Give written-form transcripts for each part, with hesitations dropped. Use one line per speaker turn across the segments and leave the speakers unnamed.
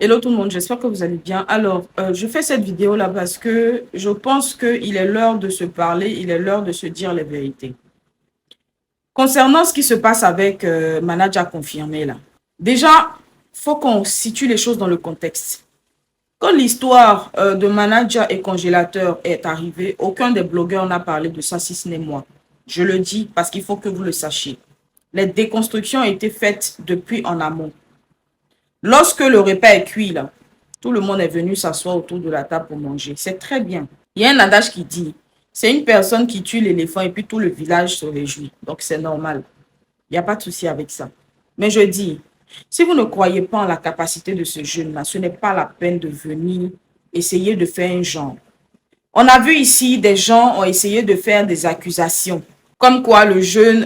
Hello tout le monde, j'espère que vous allez bien. Alors, je fais cette vidéo là parce que je pense qu'il est l'heure de se parler, il est l'heure de se dire les vérités. Concernant ce qui se passe avec Manager confirmé là, déjà, faut qu'on situe les choses dans le contexte. Quand l'histoire de Manager et congélateur est arrivée, aucun des blogueurs n'a parlé de ça si ce n'est moi. Je le dis parce qu'il faut que vous le sachiez. Les déconstructions ont été faites depuis en amont. Lorsque le repas est cuit, là, tout le monde est venu s'asseoir autour de la table pour manger. C'est très bien. Il y a un adage qui dit, c'est une personne qui tue l'éléphant et puis tout le village se réjouit. Donc c'est normal. Il n'y a pas de souci avec ça. Mais je dis, si vous ne croyez pas en la capacité de ce jeune-là, ce n'est pas la peine de venir essayer de faire un genre. On a vu ici, des gens ont essayé de faire des accusations. Comme quoi le jeune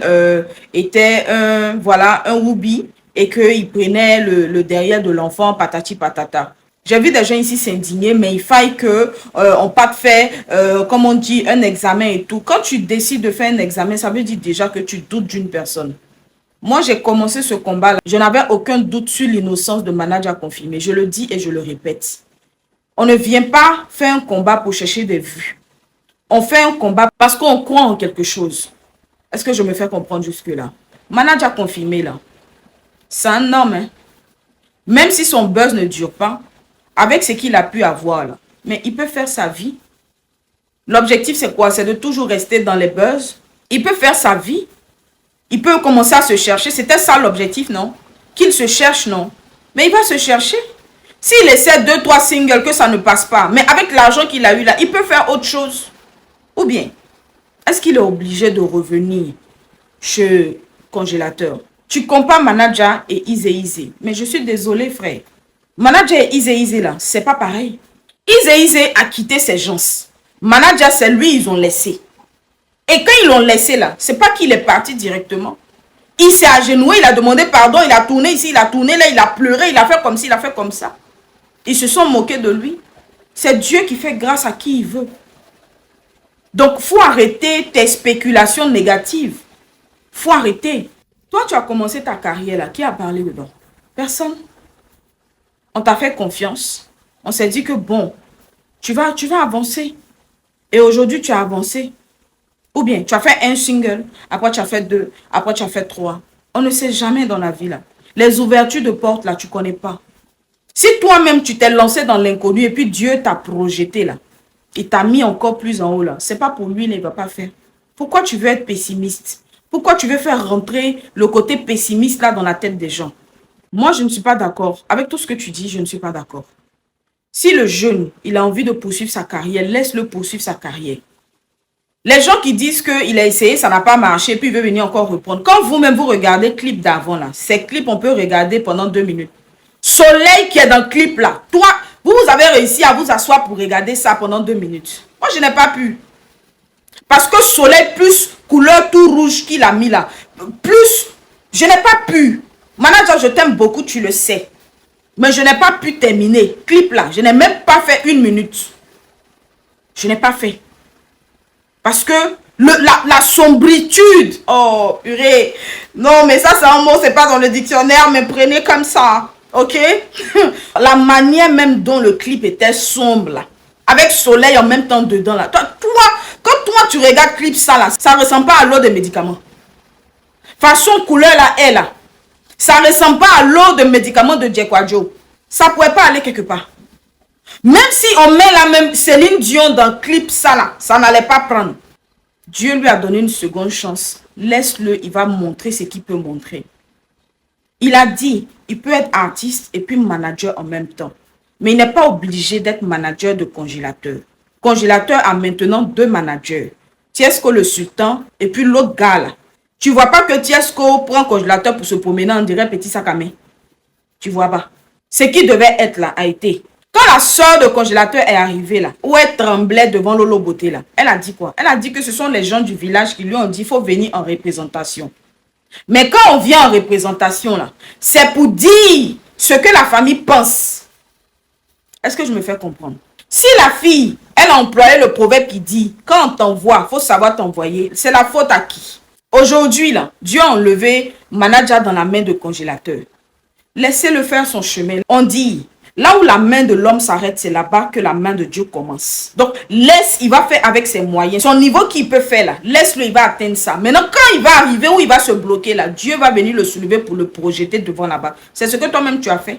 était un woubi et qu'il prenait le derrière de l'enfant, patati patata. J'ai vu des gens ici s'indigner, mais il faille que on parte faire, comme on dit, un examen et tout. Quand tu décides de faire un examen, ça veut dire déjà que tu doutes d'une personne. Moi, j'ai commencé ce combat-là. Je n'avais aucun doute sur l'innocence de Manager confirmé. Je le dis et je le répète. On ne vient pas faire un combat pour chercher des vues. On fait un combat parce qu'on croit en quelque chose. Est-ce que je me fais comprendre jusque-là? Manager confirmé, là. C'est un homme, hein. Même si son buzz ne dure pas, avec ce qu'il a pu avoir, là, mais il peut faire sa vie. L'objectif, c'est quoi? C'est de toujours rester dans les buzz. Il peut faire sa vie. Il peut commencer à se chercher. C'était ça l'objectif, non? Qu'il se cherche, non? Mais il va se chercher. S'il essaie 2-3 singles, que ça ne passe pas, mais avec l'argent qu'il a eu là, il peut faire autre chose. Ou bien, est-ce qu'il est obligé de revenir chez congélateur? Tu compares Manager et Easy. Mais je suis désolé, frère. Manager et Easy là, c'est pas pareil. Easy a quitté ses gens. Manager, c'est lui, ils ont laissé. Et quand ils l'ont laissé là, c'est pas qu'il est parti directement. Il s'est agenouillé, il a demandé pardon, il a tourné ici, il a tourné là, il a pleuré, il a fait comme ci, il a fait comme ça. Ils se sont moqués de lui. C'est Dieu qui fait grâce à qui il veut. Donc, il faut arrêter tes spéculations négatives. Il faut arrêter. Toi, tu as commencé ta carrière là. Qui a parlé dedans? Personne. On t'a fait confiance. On s'est dit que bon, tu vas avancer. Et aujourd'hui, tu as avancé. Ou bien, tu as fait un single. Après, tu as fait 2. Après, tu as fait 3. On ne sait jamais dans la vie là. Les ouvertures de portes là, tu ne connais pas. Si toi-même, tu t'es lancé dans l'inconnu et puis Dieu t'a projeté là. Il t'a mis encore plus en haut là. C'est pas pour lui, il ne va pas faire. Pourquoi tu veux être pessimiste? Pourquoi tu veux faire rentrer le côté pessimiste là dans la tête des gens? Moi, je ne suis pas d'accord. Avec tout ce que tu dis, je ne suis pas d'accord. Si le jeune, il a envie de poursuivre sa carrière, laisse-le poursuivre sa carrière. Les gens qui disent qu'il a essayé, ça n'a pas marché, puis il veut venir encore reprendre. Quand vous-même, vous regardez le clip d'avant là, ces clips, on peut regarder pendant 2 minutes. Soleil qui est dans le clip là, toi, vous avez réussi à vous asseoir pour regarder ça pendant 2 minutes. Moi, je n'ai pas pu. Parce que Soleil, plus couleur tout rouge qu'il a mis là, plus, je n'ai pas pu. Manager, je t'aime beaucoup, tu le sais. Mais je n'ai pas pu terminer. Clip là, je n'ai même pas fait 1 minute. Je n'ai pas fait. Parce que la sombritude, oh purée, non mais ça c'est un mot, c'est pas dans le dictionnaire, mais prenez comme ça, ok? La manière même dont le clip était sombre là, avec soleil en même temps dedans là. Quand toi tu regardes clip ça là, ça ressemble pas à l'eau de médicaments. Façon couleur là est là. Ça ressemble pas à l'eau de médicaments de Djekwadjo. Ça pourrait pas aller quelque part. Même si on met la même Céline Dion dans le clip ça là, ça n'allait pas prendre. Dieu lui a donné une seconde chance. Laisse-le, il va montrer ce qu'il peut montrer. Il a dit, il peut être artiste et puis manager en même temps. Mais il n'est pas obligé d'être manager de congélateur. Congélateur a maintenant 2 managers. Tiesco le sultan et puis l'autre gars là. Tu vois pas que Tiesco prend congélateur pour se promener, on dirait petit sac à main. Tu vois pas. Ce qui devait être là a été. Quand la soeur de congélateur est arrivée là, où elle tremblait devant Lolo Beauté là, elle a dit quoi? Elle a dit que ce sont les gens du village qui lui ont dit qu'il faut venir en représentation. Mais quand on vient en représentation là, c'est pour dire ce que la famille pense. Est-ce que je me fais comprendre? Si la fille, elle a employé le proverbe qui dit, quand on t'envoie, il faut savoir t'envoyer, c'est la faute à qui? Aujourd'hui là, Dieu a enlevé Manager dans la main de congélateur. Laissez-le faire son chemin. On dit, Là où la main de l'homme s'arrête, c'est là-bas que la main de Dieu commence. Donc, laisse, il va faire avec ses moyens. Son niveau qu'il peut faire là, laisse-le, il va atteindre ça. Maintenant, quand il va arriver où il va se bloquer là, Dieu va venir le soulever pour le projeter devant là-bas. C'est ce que toi-même tu as fait.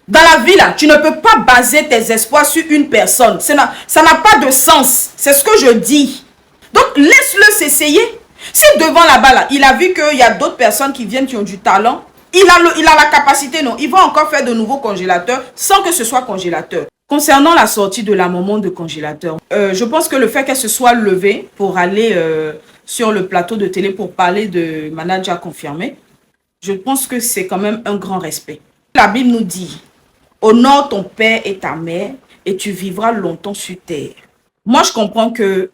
Dans la vie là, tu ne peux pas baser tes espoirs sur une personne. Ça n'a pas de sens. C'est ce que je dis. Donc, laisse-le s'essayer. Si devant là-bas là, il a vu qu'il y a d'autres personnes qui viennent, qui ont du talent, il a la capacité, non. Il va encore faire de nouveaux congélateurs sans que ce soit congélateur. Concernant la sortie de la maman de congélateur, je pense que le fait qu'elle se soit levée pour aller sur le plateau de télé pour parler de manager confirmé, je pense que c'est quand même un grand respect. La Bible nous dit, honore ton père et ta mère et tu vivras longtemps sur terre. Moi, je comprends que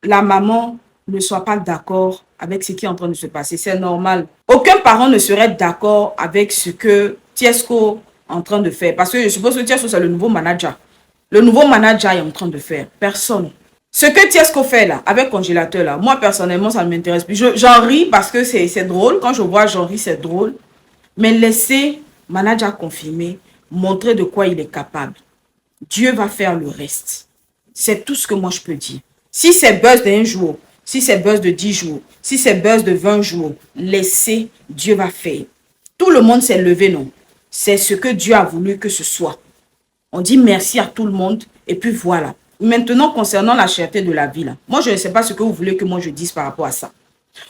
la maman ne soit pas d'accord avec ce qui est en train de se passer. C'est normal. Aucun parent ne serait d'accord avec ce que Tiesco est en train de faire. Parce que je suppose que Tiesco, c'est le nouveau manager. Le nouveau manager est en train de faire. Personne. Ce que Tiesco fait là, avec congélateur là, moi personnellement, ça ne m'intéresse plus. J'en ris parce que c'est drôle. Quand je vois, j'en ris, c'est drôle. Mais laissez manager confirmer, montrer de quoi il est capable. Dieu va faire le reste. C'est tout ce que moi je peux dire. Si c'est buzz d'un jour, si c'est buzz de 10 jours, si c'est buzz de 20 jours, laissez, Dieu va faire. Tout le monde s'est levé, non? C'est ce que Dieu a voulu que ce soit. On dit merci à tout le monde et puis voilà. Maintenant, concernant la cherté de la vie, là, moi je ne sais pas ce que vous voulez que moi je dise par rapport à ça.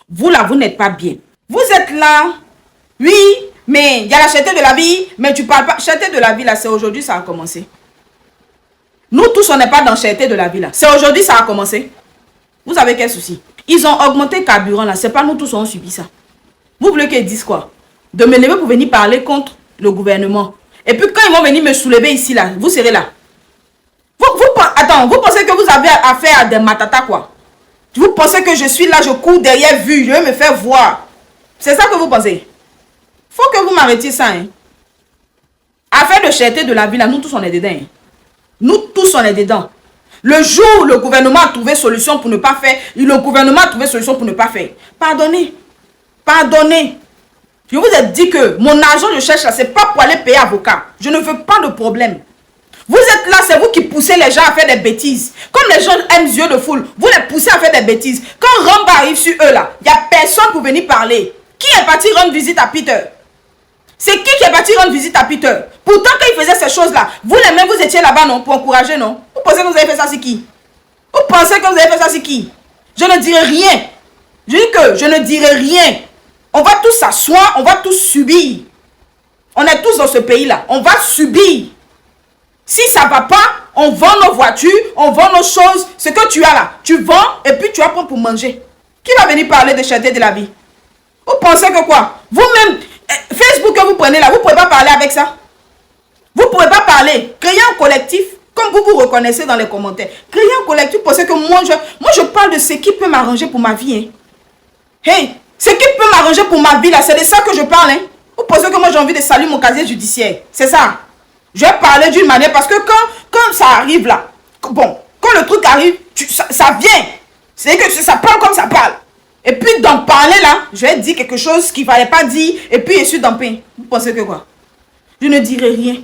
Vous là, vous n'êtes pas bien. Vous êtes là, oui, mais il y a la cherté de la vie, mais tu parles pas. Cherté de la vie, là, c'est aujourd'hui ça a commencé. Nous tous, on n'est pas dans cherté de la vie, là. C'est aujourd'hui ça a commencé. Vous avez quel souci? Ils ont augmenté le carburant là. C'est pas nous tous on a subi ça. Vous voulez qu'ils disent quoi? De me lever pour venir parler contre le gouvernement. Et puis quand ils vont venir me soulever ici là, vous serez là. Attends, vous pensez que vous avez affaire à des matatas quoi? Vous pensez que je suis là, je cours derrière vue, je vais me faire voir. C'est ça que vous pensez? Faut que vous m'arrêtiez ça. Hein. Affaire de cherté de la vie là, nous tous on est dedans. Hein. Nous tous on est dedans. Le jour où le gouvernement a trouvé solution pour ne pas faire, le gouvernement a trouvé solution pour ne pas faire. Pardonnez. Pardonnez. Je vous ai dit que mon argent je cherche là, c'est pas pour aller payer avocat. Je ne veux pas de problème. Vous êtes là, c'est vous qui poussez les gens à faire des bêtises. Comme les gens aiment yeux de foule, vous les poussez à faire des bêtises. Quand Ramba arrive sur eux là, il n'y a personne pour venir parler. Qui est parti rendre visite à Peter? C'est qui est parti rendre visite à Peter? Pourtant, quand il faisait ces choses-là, vous les mêmes, vous étiez là-bas, non? Pour encourager, non? Vous pensez que vous avez fait ça, c'est qui? Vous pensez que vous avez fait ça, c'est qui? Je ne dirai rien. Je dis que je ne dirai rien. On va tous s'asseoir, on va tous subir. On est tous dans ce pays-là. On va subir. Si ça ne va pas, on vend nos voitures, on vend nos choses. Ce que tu as là, tu vends et puis tu vas prendre pour manger. Qui va venir parler de cherté de la vie? Vous pensez que quoi? Vous-même, Facebook que vous prenez là, vous ne pouvez pas parler avec ça. Vous ne pouvez pas parler. Créez un collectif, comme vous vous reconnaissez dans les commentaires. Créez un collectif pour ce que moi je parle de ce qui peut m'arranger pour ma vie. Hein. Hey, ce qui peut m'arranger pour ma vie là, c'est de ça que je parle. Hein. Vous pensez que moi j'ai envie de saluer mon casier judiciaire. C'est ça. Je vais parler d'une manière parce que quand ça arrive là, bon, quand le truc arrive, ça vient. C'est que ça parle comme ça parle. Et puis d'en parler là, je vais dire quelque chose qu'il ne fallait pas dire et puis je suis dans le pain. Vous pensez que quoi? Je ne dirai rien.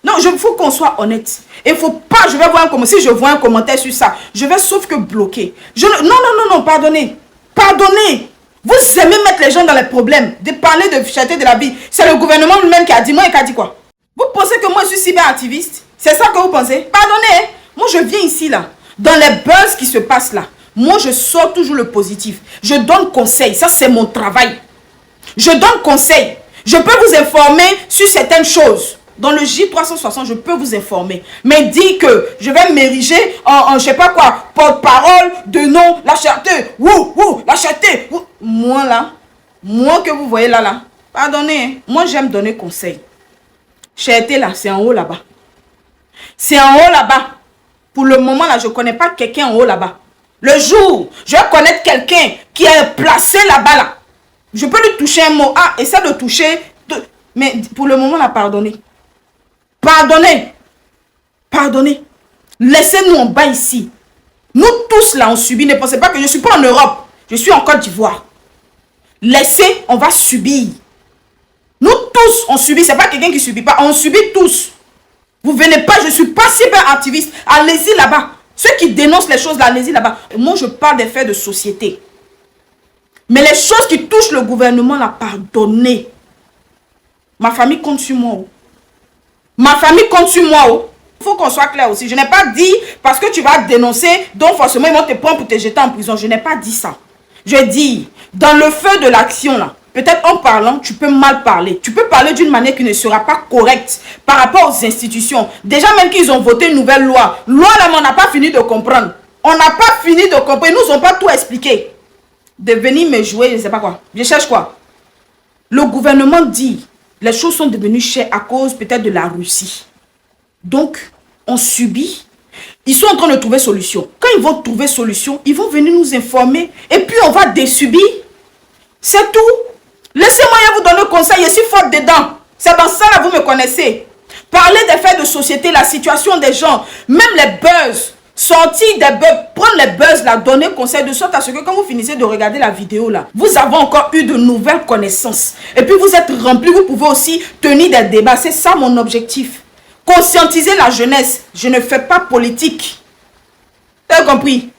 Non, il faut qu'on soit honnête. Et il faut pas, je vais voir un commentaire. Si je vois un commentaire sur ça, je vais sauf que bloquer. Non, pardonnez. Pardonnez. Vous aimez mettre les gens dans les problèmes. De parler de cherté de la vie. C'est le gouvernement lui-même qui a dit. Moi, il a dit quoi? Vous pensez que moi, je suis cyberactiviste? C'est ça que vous pensez? Pardonnez. Moi, je viens ici, là. Dans les buzz qui se passent là. Moi, je sors toujours le positif. Je donne conseil. Ça, c'est mon travail. Je donne conseil. Je peux vous informer sur certaines choses. Dans le J360, je peux vous informer. Mais dire que je vais m'ériger en je sais pas quoi, porte-parole de non, la cherté, la cherté. Moi là, moi que vous voyez là, pardonnez, moi j'aime donner conseil. Cherté là, c'est en haut là-bas. C'est en haut là-bas. Pour le moment là, je ne connais pas quelqu'un en haut là-bas. Le jour, je vais connaître quelqu'un qui est placé là-bas là. Je peux lui toucher un mot. Ah, essaie de toucher. Mais pour le moment là, pardonnez. Pardonnez. Pardonnez. Laissez-nous en bas ici. Nous tous là, on subit. Ne pensez pas que je ne suis pas en Europe. Je suis en Côte d'Ivoire. Laissez, on va subir. Nous tous, on subit. Ce n'est pas quelqu'un qui ne subit pas. On subit tous. Vous venez pas, je ne suis pas cyberactiviste. Allez-y là-bas. Ceux qui dénoncent les choses là, allez-y là-bas. Moi, je parle des faits de société. Mais les choses qui touchent le gouvernement, là, pardonnez. Ma famille compte sur moi. Oh. Ma famille compte sur moi. Oh. Il faut qu'on soit clair aussi. Je n'ai pas dit parce que tu vas dénoncer, donc forcément ils vont te prendre pour te jeter en prison. Je n'ai pas dit ça. Je dis, dans le feu de l'action là, peut-être en parlant, tu peux mal parler. Tu peux parler d'une manière qui ne sera pas correcte par rapport aux institutions. Déjà même qu'ils ont voté une nouvelle loi. Loi là, mais on n'a pas fini de comprendre. On n'a pas fini de comprendre. Ils nous ont pas tout expliqué. De venir me jouer, je ne sais pas quoi. Je cherche quoi? Le gouvernement dit, les choses sont devenues chères à cause peut-être de la Russie. Donc, on subit. Ils sont en train de trouver solution. Quand ils vont trouver solution, ils vont venir nous informer. Et puis, on va désubir. C'est tout. Laissez-moi vous donner conseil. Je suis forte dedans. C'est dans ça, là, vous me connaissez. Parler des faits de société, la situation des gens, même les buzz. Sortir des buzz, prendre les buzz, là, donner conseil de sorte à ce que quand vous finissez de regarder la vidéo, là, vous avez encore eu de nouvelles connaissances. Et puis, vous êtes rempli. Vous pouvez aussi tenir des débats. C'est ça mon objectif. Conscientiser la jeunesse. Je ne fais pas politique. Tu as compris?